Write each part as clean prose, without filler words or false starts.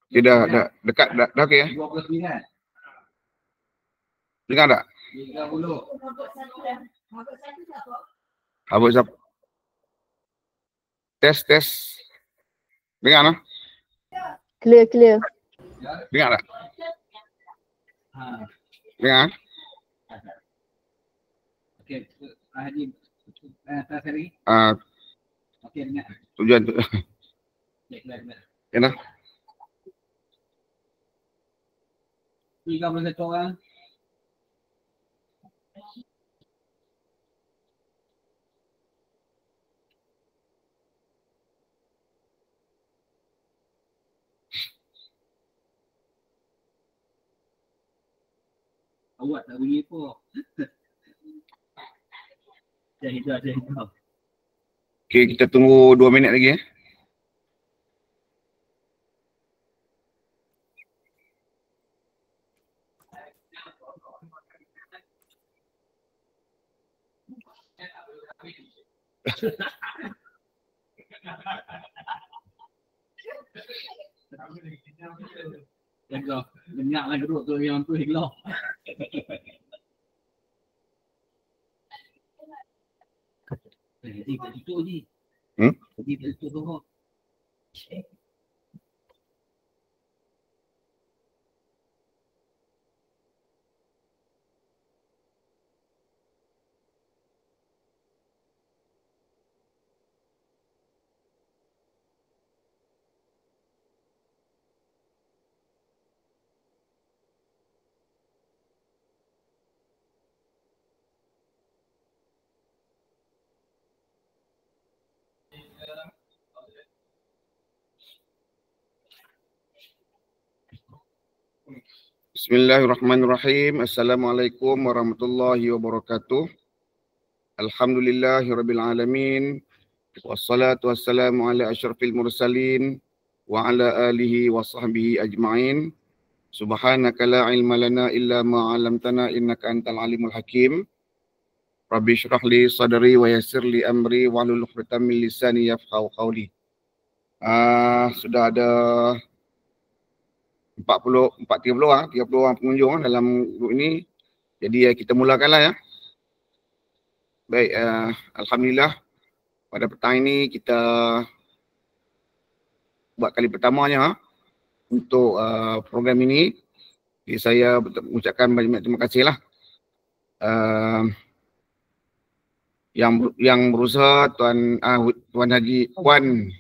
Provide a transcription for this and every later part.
Tidak, dekat, dah okey ya? 29. Dengar tak? 30. Abang siap. Tes. Dengar tak? Clear. Dengar tak? Ha. Dengar? Okey, Haji. Atas lagi. Okey, dengar. Tujuan tu. Okey, kelar. Kena? 31 orang. Awak tak bunyi apa. Dah hidup. Okey, kita tunggu 2 minit lagi. Jaga. Banyaklah geruk tu yang tu hilang. Jadi betul je. Jadi betul tu. Bismillahirrahmanirrahim. Assalamualaikum warahmatullahi wabarakatuh. Alhamdulillahirabbil alamin. Wassalatu wassalamu ala asyrafil mursalin wa ala alihi wa sahbihi ajma'in. Subhanaka la ilma lana illa ma 'allamtana innaka antal alimul hakim. Rabbi shrah li sadri wa yassir li amri wa hlul 'uqdatam min lisani yafqahu qawli. Sudah ada 30 orang pengunjung dalam grup ini. Jadi kita mulakanlah ya. Baik, alhamdulillah pada petang ini kita buat kali pertamanya untuk program ini. Jadi saya mengucapkan banyak terima kasihlah yang berusaha Tuan Haji Puan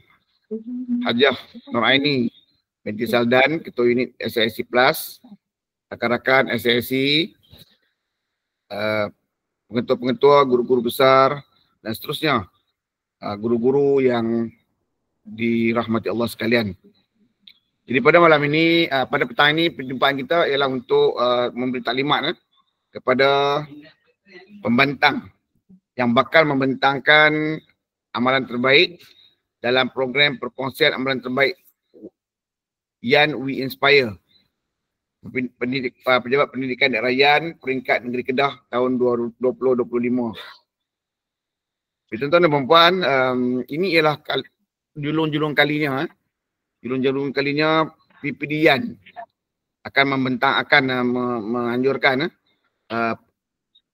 Hajah Nuraini binti Saldan, Ketua Unit SISC Plus, rakan-rakan SISC, pengetua-pengetua, guru-guru besar dan seterusnya, guru-guru yang dirahmati Allah sekalian. Jadi pada malam ini, pada petang ini perjumpaan kita ialah untuk memberi taklimat kepada pembentang yang bakal membentangkan amalan terbaik dalam program perkongsian amalan terbaik Yan We Inspire, Pejabat Pendidikan Daerah Yan peringkat Negeri Kedah tahun 2025. Tuan-tuan dan puan-puan, ini ialah julung-julung kalinya PPD Yan akan menganjurkan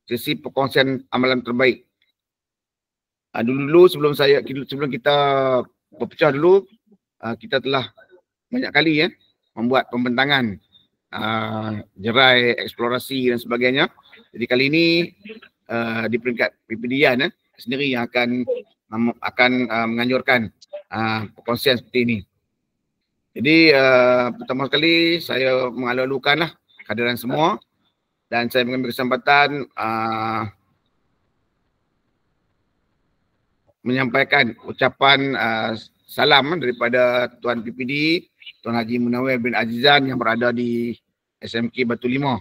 sesi perkongsian amalan terbaik. Dulu sebelum kita berpecah dulu, kita telah banyak kali membuat pembentangan jerai, eksplorasi dan sebagainya. Jadi kali ini di peringkat PPD Yan sendiri yang akan menganjurkan perkongsian seperti ini. Jadi pertama sekali saya mengalu-alukanlah kehadiran semua dan saya mengambil kesempatan menyampaikan ucapan salam daripada Tuan PPD Tuan Haji Munawir bin Azizan yang berada di SMK Batu Limau.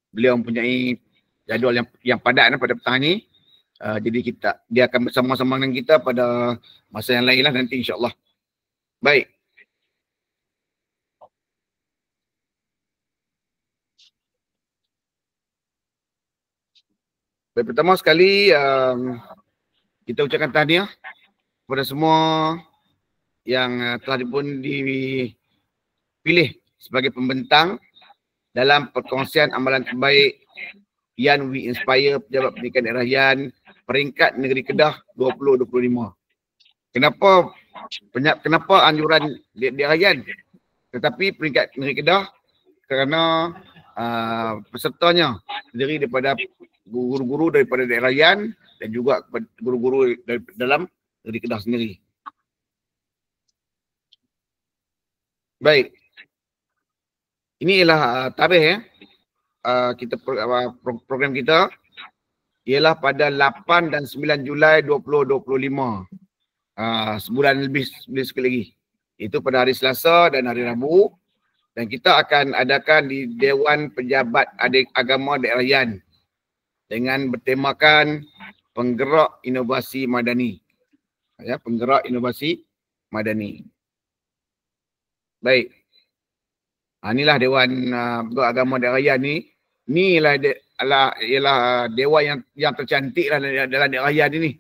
Beliau mempunyai jadual yang padat pada petang ini. Jadi dia akan bersama-sama dengan kita pada masa yang lain lah nanti insya-Allah. Baik. Pertama sekali kita ucapkan tahniah kepada semua yang telah pun dipilih sebagai pembentang dalam perkongsian amalan terbaik Yan We Inspire Pejabat Pendidikan Daerah Yan peringkat negeri Kedah 2025. Kenapa anjuran daerah Yan tetapi peringkat negeri Kedah? Kerana pesertanya terdiri daripada guru-guru daripada daerah Yan dan juga guru-guru dalam negeri Kedah sendiri. Baik. Ini ialah tarikh program kita ialah pada 8 dan 9 Julai 2025. Sebulan lebih sekali lagi. Itu pada hari Selasa dan hari Rabu. Dan kita akan adakan di Dewan Pejabat Agama Daerah Yan dengan bertemakan Penggerak Inovasi Madani. Ya, Penggerak Inovasi Madani. Baik. Inilah Dewan Agama Daerah Yan ni. Ni ialah dewan yang tercantik lah dalam daerah Yan ini.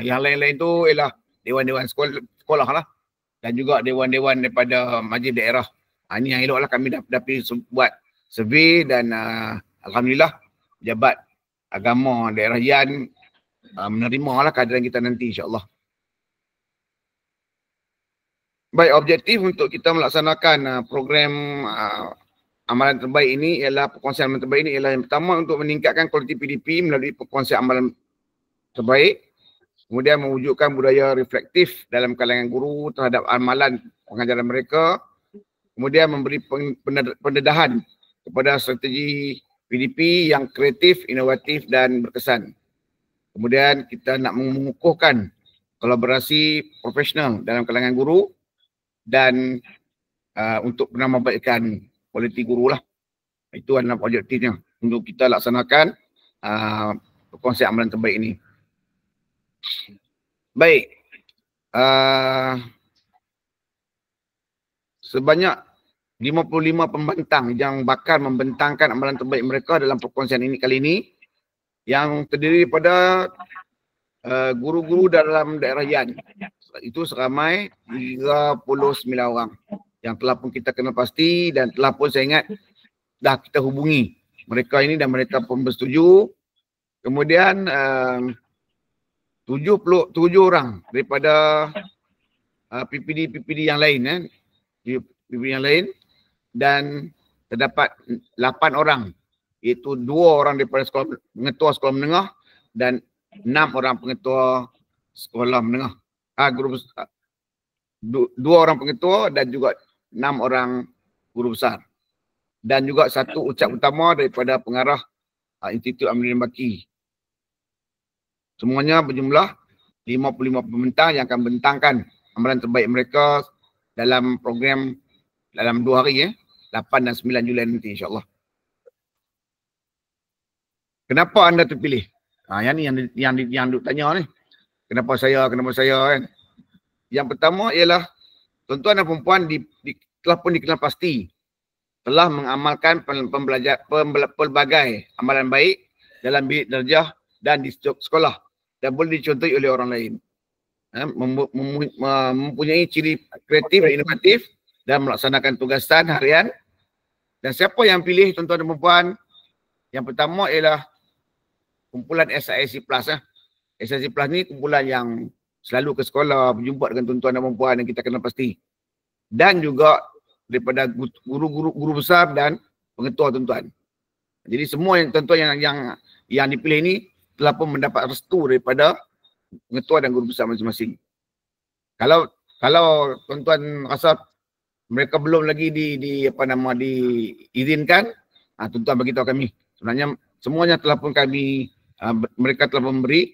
Yang lain-lain tu ialah dewan-dewan sekolah lah. Dan juga dewan-dewan daripada majlis daerah. Ini yang eloklah kami dapat buat survey dan alhamdulillah pejabat agama daerah Yan menerimalah kehadiran kita nanti insya-Allah. Baik, objektif untuk kita melaksanakan program amalan terbaik ini ialah perkongsian amalan terbaik ini ialah yang pertama untuk meningkatkan kualiti PDP melalui perkongsian amalan terbaik, kemudian mewujudkan budaya reflektif dalam kalangan guru terhadap amalan pengajaran mereka, kemudian memberi pendedahan kepada strategi PDP yang kreatif, inovatif dan berkesan. Kemudian kita nak mengukuhkan kolaborasi profesional dalam kalangan guru dan untuk menambahkan kualiti guru lah. Itu adalah objektifnya untuk kita laksanakan konsep amalan terbaik ini. Baik. Sebanyak 55 pembentang yang bakal membentangkan amalan terbaik mereka dalam perkongsian ini kali ini yang terdiri daripada guru-guru dalam daerah Yan. Itu seramai 39 orang yang telah pun kita kenal pasti dan telah pun saya ingat dah kita hubungi mereka ini dan mereka pun bersetuju. Kemudian 77 orang daripada PPD yang lain PPD yang lain dan terdapat 8 orang iaitu 2 orang daripada pengetua sekolah menengah dan 6 orang pengetua sekolah menengah. Guru besar. 2 orang pengetua dan juga 6 orang guru besar. Dan juga 1 ucap utama daripada pengarah Institut Aminuddin Baki. Semuanya berjumlah 55 pembentang yang akan bentangkan amalan terbaik mereka dalam program dalam 2 hari 8 dan 9 Julai nanti insya-Allah. Kenapa anda terpilih? Yang ni yang tanya ni. Kenapa saya kan? Yang pertama ialah tuan-tuan dan perempuan telah pun dikenal pasti telah mengamalkan pelbagai amalan baik dalam bilik darjah dan di sekolah dan boleh dicontohi oleh orang lain. Mempunyai ciri kreatif dan inovatif dan melaksanakan tugasan harian. Dan siapa yang pilih tuan-tuan dan perempuan? Yang pertama ialah kumpulan SIC Plus. SIC Plus ni kumpulan yang selalu ke sekolah, berjumpa dengan tuan-tuan dan perempuan yang kita kenal pasti. Dan juga daripada guru besar dan pengetua tuan-tuan. Jadi semua yang tuan-tuan yang dipilih ini telah pun mendapat restu daripada pengetua dan guru besar masing-masing. Kalau tuan-tuan rasa mereka belum lagi diizinkan, tuan-tuan bagi tahu kami. Sebenarnya semuanya telah pun mereka telah memberi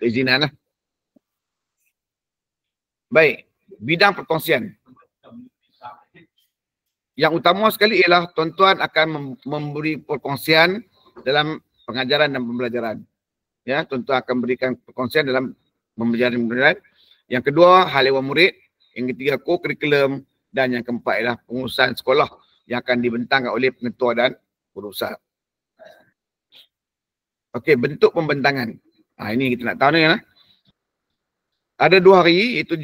izinan lah. Baik, bidang perkongsian. Yang utama sekali ialah tuan-tuan akan memberi perkongsian dalam pengajaran dan pembelajaran. Ya, tuan-tuan akan berikan perkongsian dalam pembelajaran dan pembelajaran. Yang kedua, hal ehwal murid. Yang ketiga, co-curriculum. Dan yang keempat ialah pengurusan sekolah yang akan dibentangkan oleh pengetua dan guru besar. Okey, bentuk pembentangan. Ini kita nak tahu ni lah. ada 2 hari, iaitu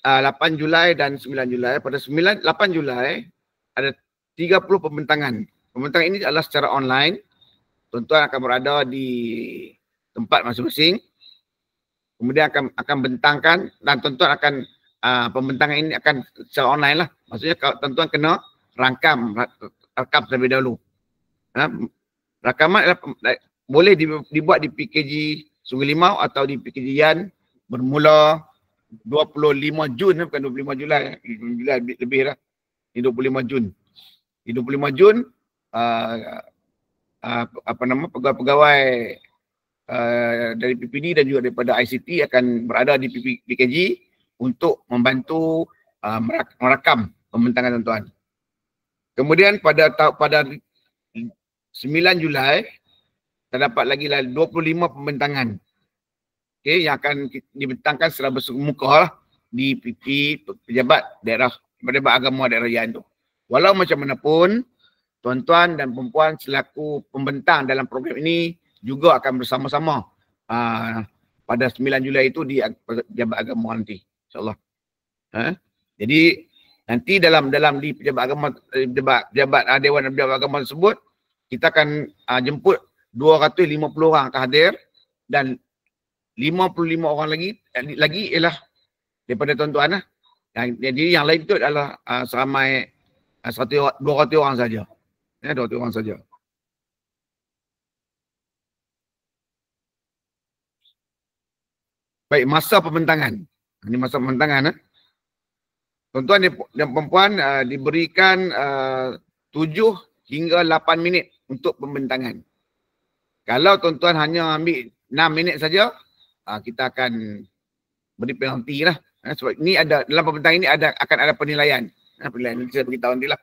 8 Julai dan 9 Julai. Pada 8 Julai ada 30 pembentangan. Pembentangan ini adalah secara online. Tuan-tuan akan berada di tempat masing-masing. Kemudian akan bentangkan dan tuan-tuan akan pembentangan ini akan secara online lah. Maksudnya kalau tuan-tuan kena rakam terlebih dahulu. Rakaman boleh dibuat di PKG Sungai Limau atau di PKG Yan bermula 25 Jun, bukan 25 Julai. Julai lebih dah. Di 25 Jun. Di 25 Jun, pegawai-pegawai dari PPD dan juga daripada ICT akan berada di PKG untuk membantu merakam pembentangan tuan-tuan. Kemudian pada 9 Julai, terdapat lagi 25 pembentangan. Okay, yang akan dibentangkan secara bersemuka lah di pejabat daerah, pejabat agama daerah Yan tu. Walau macam mana pun, tuan-tuan dan perempuan selaku pembentang dalam program ini juga akan bersama-sama pada 9 Julai itu di pejabat agama nanti, insyaAllah. Jadi nanti dalam di pejabat agama, pejabat Dewan Pejabat Agama tersebut, kita akan jemput 250 orang akan hadir dan 55 orang lagi ialah daripada tuan-tuan lah. Jadi yang lain itu adalah seramai 200 orang saja. 200 orang saja. Baik, masa pembentangan. Ini masa pembentangan. Tuan-tuan dan perempuan diberikan 7 hingga 8 minit untuk pembentangan. Kalau tuan-tuan hanya ambil 6 minit saja, kita akan beri penalti lah. Sebab ini ada, dalam pembentangan ini akan ada penilaian. Penilaian ini saya beritahu nanti lah.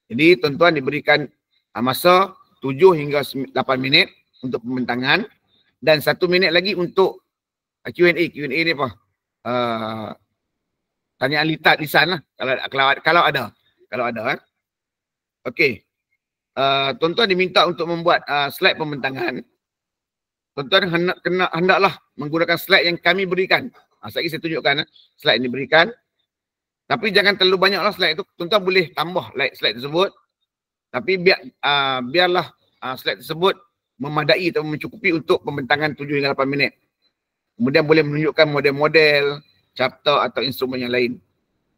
Jadi tuan-tuan diberikan masa 7 hingga 8 minit untuk pembentangan dan 1 minit lagi untuk Q&A. Q&A ni apa? Tanyaan lisan lah. Kalau ada. Okey. Tuan-tuan diminta untuk membuat slide pembentangan. Tuan-tuan hendaklah menggunakan slide yang kami berikan. Sekali saya tunjukkan slide yang diberikan. Tapi jangan terlalu banyaklah slide itu. Tuan-tuan boleh tambah slide tersebut. Tapi biarlah slide tersebut memadai atau mencukupi untuk pembentangan 7 hingga 8 minit. Kemudian boleh menunjukkan model-model, chapter atau instrumen yang lain.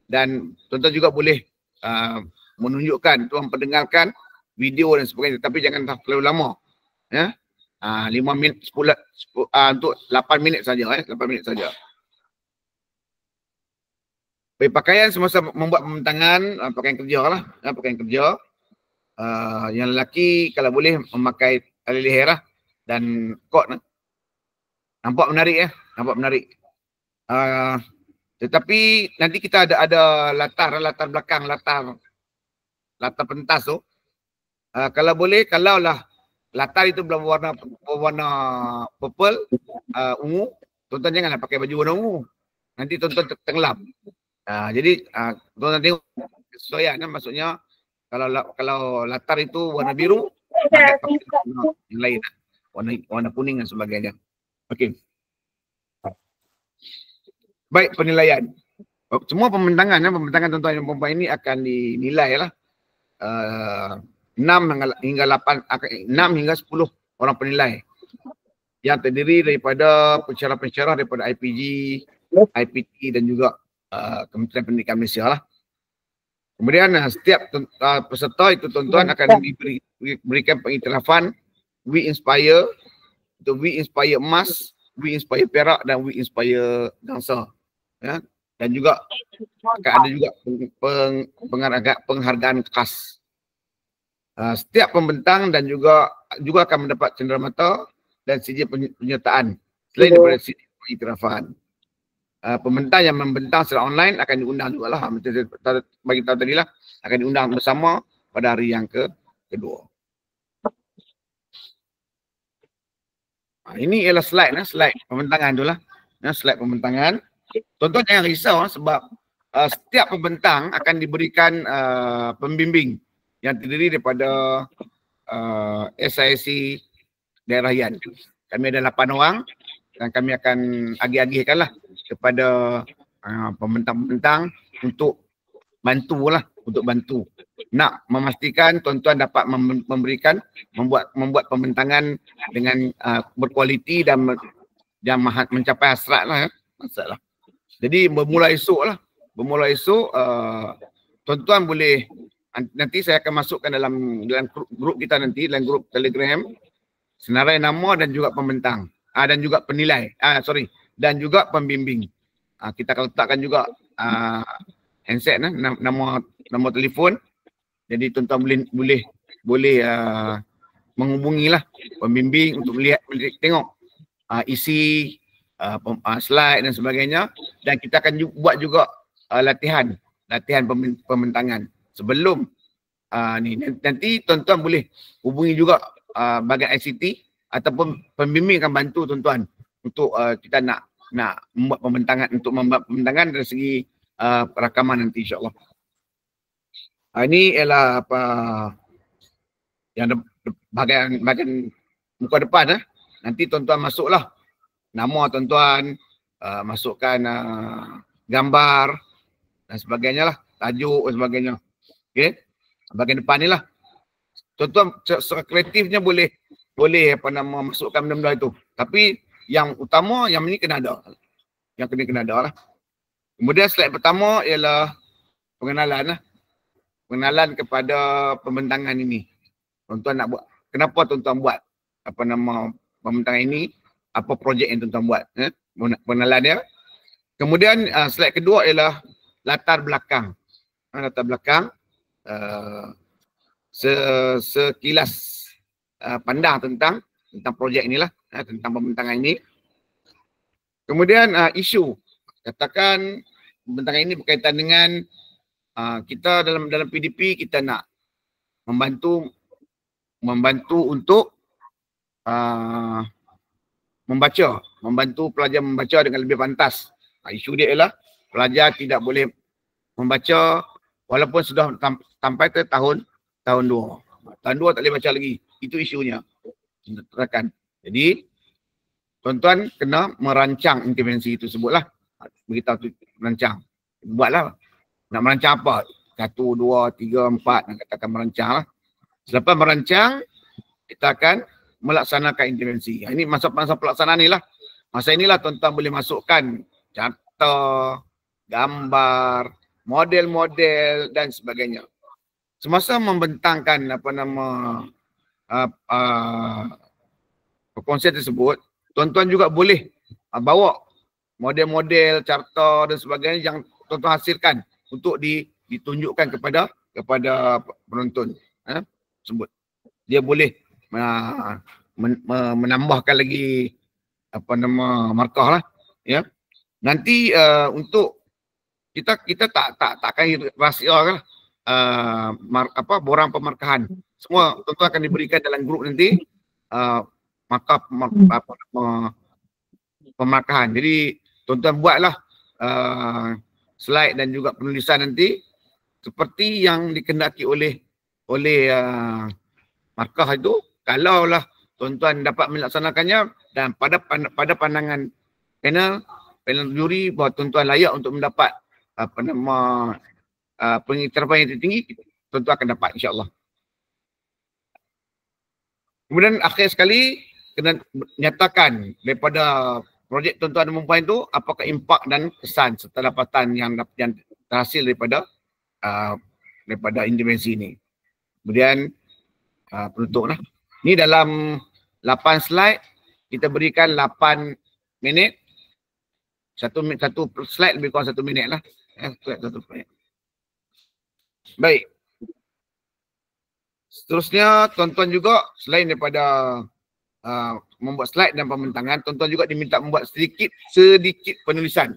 Dan tuan-tuan juga boleh menunjukkan, tuan pendengarkan video dan sebagainya. Tapi jangan terlalu lama. Ya. 5 minit, 10, untuk 8 minit saja. 8 minit saja. Baik, pakaian semasa membuat pembentangan, pakaian kerja lah. Pakaian kerja. Yang lelaki kalau boleh memakai tali leher lah. Dan kot lah. Nampak menarik ya. Nampak menarik. Tetapi nanti kita ada latar belakang, latar pentas tu. Kalau boleh, kalaulah latar itu berwarna purple, ungu, tuan-tuan janganlah pakai baju warna ungu. Nanti tuan-tuan tenggelam. Jadi tuan-tuan tengok kesesuaian, maksudnya kalau latar itu warna biru, pakai warna yang lain, warna kuning dan sebagainya. Okey. Baik, penilaian. Semua pembentangan tuan-tuan dan perempuan ini akan dinilai lah. 6 hingga 10 orang penilai yang terdiri daripada pensyarah-pensyarah daripada IPG, IPT dan juga Kementerian Pendidikan Malaysia lah. Kemudian setiap peserta itu tuan-tuan akan diberikan pengiktirafan We Inspire, itu We Inspire Emas, We Inspire Perak dan We Inspire Dansa. Ya. Dan juga akan ada juga penghargaan khas. Setiap pembentang dan juga akan mendapat cenderamata dan sijil penyertaan selain daripada sijil pengiktirafan. Pembentang yang membentang secara online akan diundang juga lah. Bagi tahu tadi lah, akan diundang bersama pada hari yang kedua. Ini ialah slide pembentangan tu lah. Slide pembentangan. Tuan-tuan jangan risau sebab setiap pembentang akan diberikan pembimbing yang terdiri daripada SIC daerah Yan. Kami ada 8 orang. dan kami akan agih-agihkanlah kepada pembentang-pembentang untuk bantu nak memastikan tuan-tuan dapat membuat pembentangan dengan berkualiti dan mencapai hasrat lah ya. Masalah. Jadi bermula esok tuan-tuan boleh, nanti saya akan masukkan dalam grup kita nanti, dalam grup Telegram, senarai nama dan juga pembentang dan juga penilai, dan juga pembimbing. Kita akan letakkan juga handset, nama telefon. Jadi tuan-tuan boleh menghubungilah pembimbing untuk melihat tengok isi slide dan sebagainya, dan kita akan buat juga latihan pembentangan sebelum ni. Nanti tuan-tuan boleh hubungi juga bahagian ICT ataupun pembimbing akan bantu tuan-tuan untuk kita nak membuat pembentangan dari segi rakaman nanti, insya-Allah. Ini ialah apa yang bahagian muka depan. Nanti tuan-tuan masuklah nama tuan-tuan, masukkan gambar dan sebagainya lah, tajuk dan sebagainya. Okey, bahagian depan ni lah. Tuan-tuan secara kreatifnya boleh masukkan benda-benda itu. Tapi yang utama yang ni kena ada. Yang kena ada lah. Kemudian slide pertama ialah pengenalan lah. Pengenalan kepada pembentangan ini. Tuan-tuan nak buat, kenapa tuan-tuan buat pembentangan ini, apa projek yang tuan-tuan buat, pengenalan dia. Kemudian slide kedua ialah latar belakang. Latar belakang, sekilas pandang tentang projek inilah, tentang pembentangan ini. Kemudian isu, katakan pembentangan ini berkaitan dengan kita dalam PDP, kita nak membantu untuk membantu pelajar membaca dengan lebih pantas. Isu dia ialah pelajar tidak boleh membaca walaupun sudah sampai ke tahun 2. Tahun 2 tak boleh baca lagi. Itu isunya. Terangkan. Jadi tuan-tuan kena merancang intervensi itu sebutlah. Beritahu tu merancang. Buatlah. Nak merancang apa? 1, 2, 3, 4. Nak katakan merancang lah. Selepas merancang, kita akan melaksanakan intervensi. Ini masa pelaksanaan ni lah. Masa inilah tuan-tuan boleh masukkan carta, gambar, model-model dan sebagainya. Semasa membentangkan konsep tersebut, tuan-tuan juga boleh bawa model-model, carta dan sebagainya yang tuan-tuan hasilkan untuk ditunjukkan kepada penonton tersebut. Dia boleh menambahkan lagi markah lah, ya. Nanti untuk kita takkan rahsia kan borang pemarkahan. Semua tuan-tuan akan diberikan dalam grup nanti markah pemarkahan. Jadi tuan-tuan buatlah slide dan juga penulisan nanti seperti yang dikehendaki oleh markah itu. Kalaulah tuan-tuan dapat melaksanakannya dan pada pandangan panel juri bahawa tuan-tuan layak untuk mendapat pengiktirafan yang tertinggi, tuan-tuan akan dapat, insya-Allah. Kemudian akhir sekali kena nyatakan daripada projek tuan-tuan dan puan itu apakah impak dan kesan serta dapatan yang terhasil daripada intervensi ini. Kemudian penutuplah. Ini dalam 8 slide kita berikan 8 minit. Satu slide lebih kurang 1 minit lah. Satu minit. Baik. Seterusnya tuan-tuan juga selain daripada membuat slide dan pembentangan, tuan-tuan juga diminta membuat sedikit penulisan.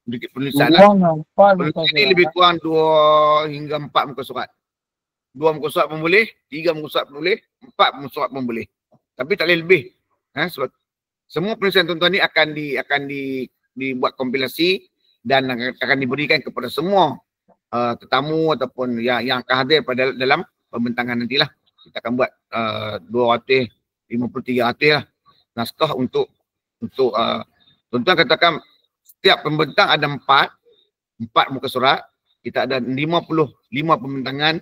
Sedikit penulisan lah. Penulisan ini lebih kurang 2 hingga 4 muka surat. 2 muka surat pun boleh, 3 muka surat pun boleh, 4 muka surat pun boleh. Tapi tak boleh lebih. Sebab semua penulisan tuan-tuan ni akan dibuat kompilasi dan akan diberikan kepada semua tetamu ataupun yang akan hadir pada dalam pembentangan nantilah. Kita akan buat 253 lah naskah untuk untuk tuan-tuan katakan setiap pembentang ada 4 muka surat, kita ada 55 pembentangan,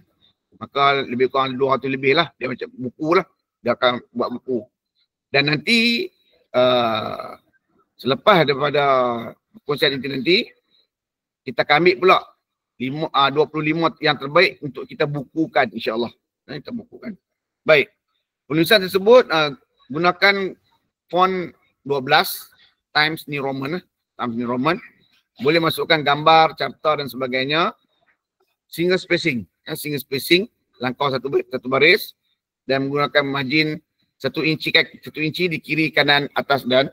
maka lebih kurang 200 lebih lah, dia macam buku lah, dia akan buat buku. Dan nanti selepas daripada perkongsian itu nanti, kita akan ambil pula 25 yang terbaik untuk kita bukukan, insyaAllah. Kita bukukan. Baik, penulisan tersebut gunakan font 12 Times New Roman. Boleh masukkan gambar, carta dan sebagainya. Single spacing, langkah satu baris, dan menggunakan margin 1 inci di kiri, kanan, atas dan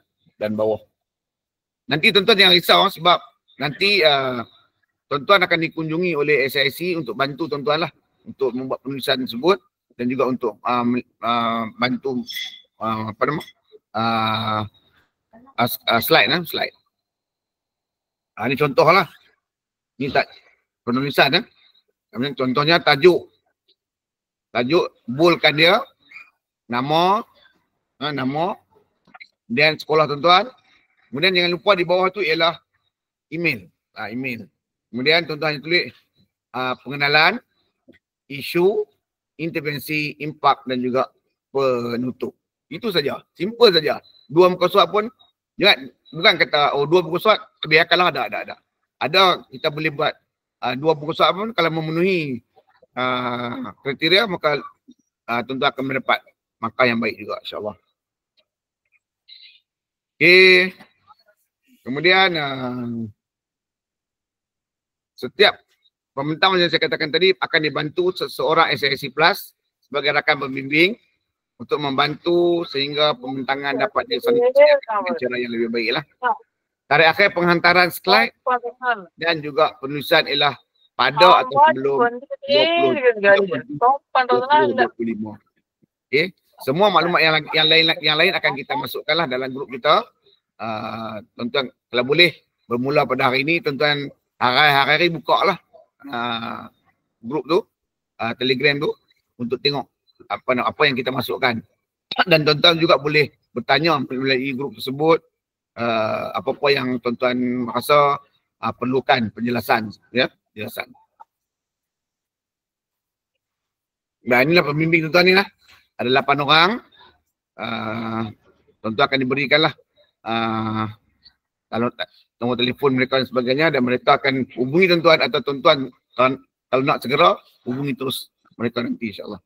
bawah. Nanti tuan-tuan jangan risau sebab nanti tuan-tuan akan dikunjungi oleh SIC untuk bantu tuan-tuan lah untuk membuat penulisan tersebut dan juga untuk bantu slide. Ini contoh lah. Ini tak penulisan. Contohnya tajuk boldkan dia, nama, dan sekolah tuan-tuan. Kemudian jangan lupa di bawah tu ialah email. Kemudian tuan-tuan tulis pengenalan, isu, intervensi, impak dan juga penutup. Itu saja. Simple saja. 2 muka surat pun bukan kata 2 muka surat biarkanlah ada. Ada kita boleh buat 2 muka surat pun kalau memenuhi kriteria maka tuan-tuan akan mendapat markah yang baik juga, insya-Allah. Okey. Kemudian setiap pembentang yang saya katakan tadi akan dibantu seseorang SIC Plus sebagai rakan pembimbing untuk membantu sehingga pembentangan dapat dilaksanakan dengan cara yang lebih baik lah. Tarikh akhir penghantaran slide dan juga penulisan ialah pada atau sebelum 2025. Okey. Semua maklumat yang lain akan kita masukkanlah dalam grup kita. Tuan-tuan kalau boleh bermula pada hari ini, tuan-tuan hari-hari buka lah grup tu, Telegram tu untuk tengok apa yang kita masukkan. Dan tuan-tuan juga boleh bertanya melalui grup tersebut apa-apa yang tuan-tuan rasa perlukan penjelasan, ya, penjelasan. Dan inilah pembimbing tuan-tuan ni lah. Ada 8 orang. Tuan-tuan akan diberikanlah nombor telefon mereka dan sebagainya, dan mereka akan hubungi tuan-tuan atau tuan-tuan kalau nak segera hubungi terus mereka nanti, insya-Allah.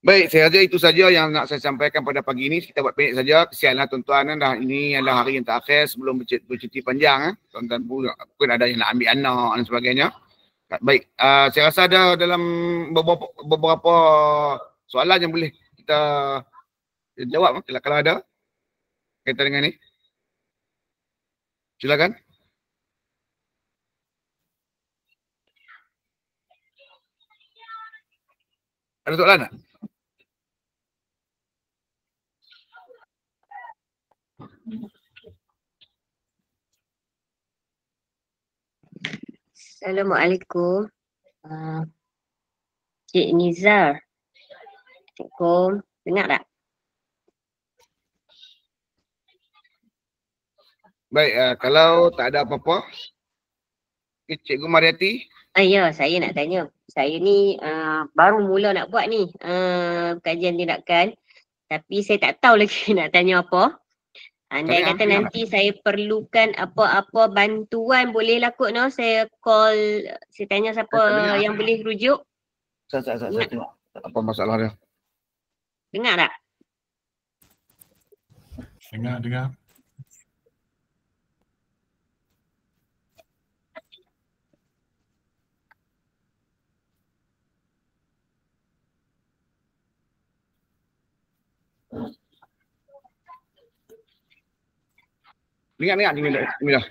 Baik, saya rasa itu saja yang nak saya sampaikan pada pagi ini. Kita buat pendek saja. Kesianlah tuan-tuan, ini adalah hari yang terakhir sebelum bercuti panjang. Tuan-tuan pun ada yang nak ambil anak dan sebagainya. Baik, saya rasa ada dalam beberapa soalan yang boleh kita jawab kalau ada kaitan dengan ni. Silakan. Ada soalan tak? Assalamualaikum. Cik Nizar. Assalamualaikum. Dengar tak? Baik, kalau tak ada apa-apa, Cikgu Mariati. Ya, saya nak tanya. Saya ni baru mula nak buat ni kajian tindakan. Tapi saya tak tahu lagi nak tanya apa. Andai kata nanti saya perlukan apa-apa bantuan, bolehlah kot no, saya call, saya tanya siapa yang boleh rujuk. Saya tengok apa masalah dia. Dengar tak? Dengar. Dengar ni dah.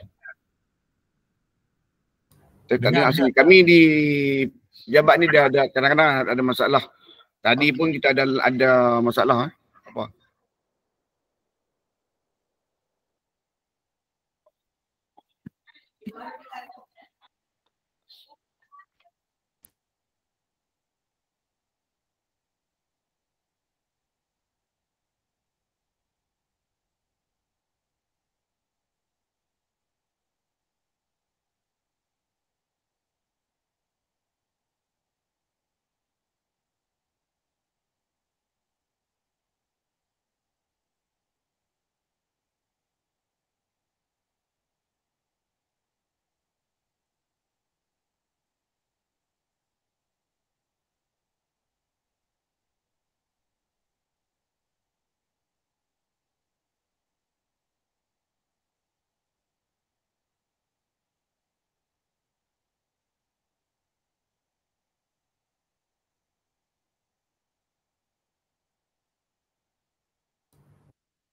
Saya tak dengar sini. Kami di jabat ni dah ada kadang-kadang ada masalah. Tadi pun kita ada masalah. Apa?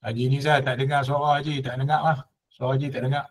Haji Nizar tak dengar suara Haji, tak dengar lah. Suara Haji tak dengar.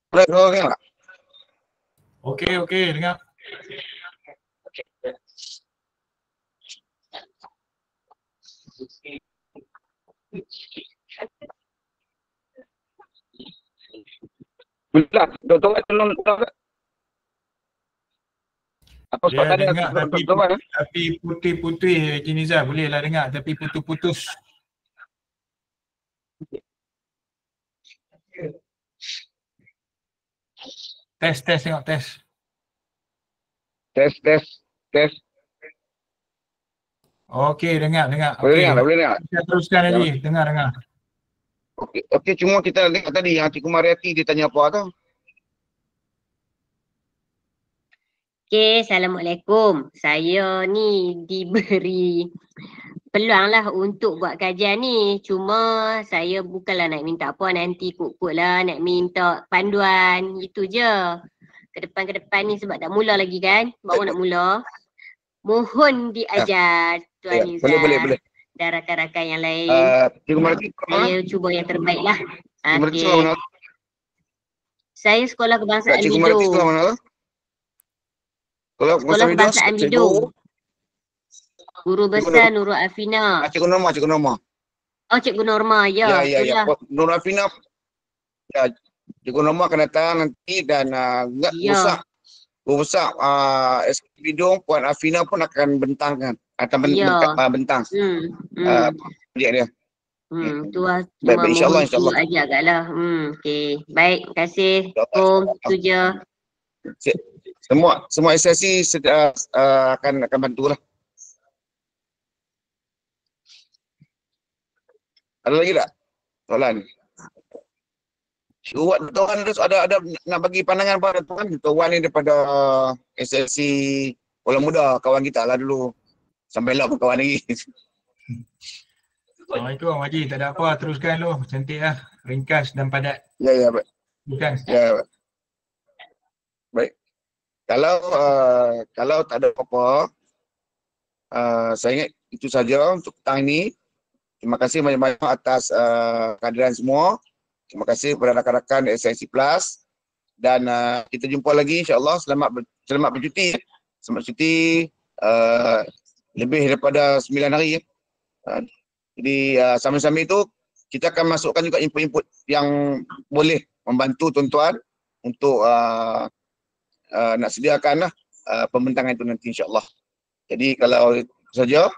Boleh kau dengar tak? Okey, dengar. Bila Dr. Wan tolong apa sebab Dia tadi dengar Dr. Wan tapi putih-putih Haji Nizar boleh lah dengar tapi putus-putus. Test tengok test. tes. Okey, dengar. Boleh Okey. dengar tak? Boleh dengar? Kita teruskan Haji, dengar. Okey, cuma kita lihat tadi yang Cik Mariati dia tanya apa tau. Okay, Assalamualaikum. Saya ni diberi peluang lah untuk buat kajian ni. Cuma saya bukanlah nak minta apa, nanti kut-kut lah nak minta panduan. Itu je. Ke depan ni sebab tak mula lagi kan. Baru nak mula. Mohon diajar Tuan Nizar. Boleh. Dan rakan-rakan yang lain. Cikgu Mariati Saya cuba yang terbaik lah. Cikgu Mariati sekolah Okay. mana? Saya sekolah kebangsaan Cikgu Mariati sekolah Bidu. mana? Sekolah kebangsaan Bidu. Guru besar Nurul Afina. Cikgu Norma. Oh, Cikgu Norma. Ya, itulah. Nur Afina. Ya, Cikgu Norma akan datang nanti dan Ya. Guru besar SK Bidung Puan Afina pun akan bentangkan atau bentang. Dia. Tu lah. Baik, Cuma insyaAllah. ajak agaklah. Okey. Baik, terima kasih. Itu je. Semua SSC akan bantulah. Ada lagi tak soalan? Dr. Wan ada nak bagi pandangan pada Tuan. Dr. Wan ni daripada SSC Kuala Muda, kawan kita lah dulu. Sampailah berkawan lagi. Assalamualaikum Haji, tak ada apa, teruskan lu. Cantik lah, ringkas dan padat. Ya, baik. Bukan? Ya, baik. Kalau tak ada apa-apa, saya ingat itu saja untuk petang ini. Terima kasih banyak-banyak atas kehadiran semua. Terima kasih kepada rakan-rakan SIC Plus. Dan kita jumpa lagi insya-Allah. Selamat bercuti. Selamat cuti lebih daripada 9 hari. Jadi sama-sama itu kita akan masukkan juga input-input yang boleh membantu tuan-tuan untuk nak sediakan pembentangan itu nanti insya-Allah. Jadi kalau itu saja,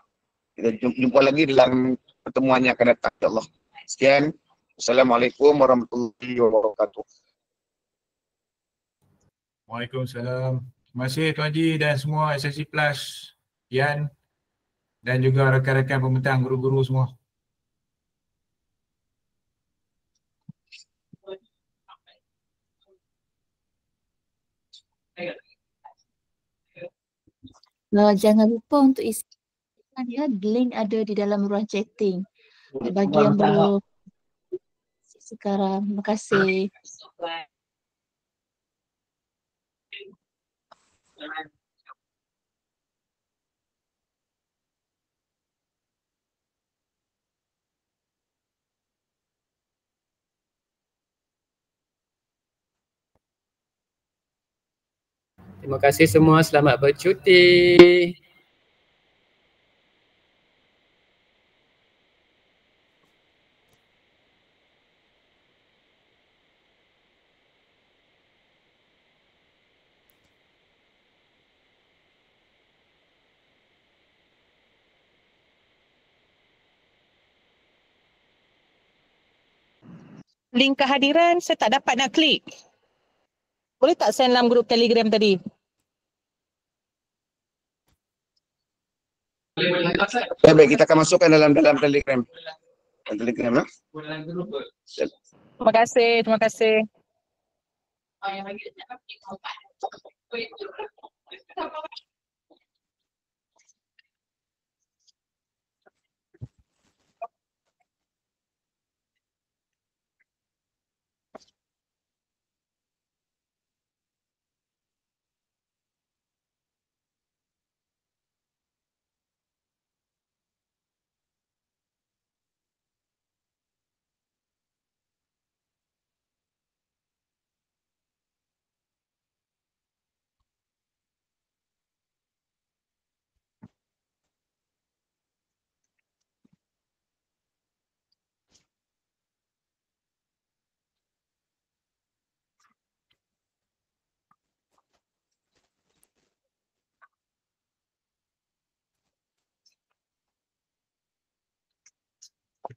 kita jumpa lagi dalam pertemuan yang akan datang insya-Allah. Sekian. Assalamualaikum warahmatullahi wabarakatuh. Waalaikumsalam. Terima kasih Tuan Haji dan semua SSC Plus, Yan dan juga rakan-rakan pembentang, guru-guru semua. Jangan lupa untuk isi ya, link ada di dalam ruang chatting. Bagi yang belum sekarang, terima kasih. Terima kasih semua, selamat bercuti. link kehadiran saya tak dapat nak klik. Boleh tak send dalam grup Telegram tadi? Baik, kita akan masukkan dalam Telegram. Telegram lah. Terima kasih, terima kasih.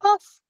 Off.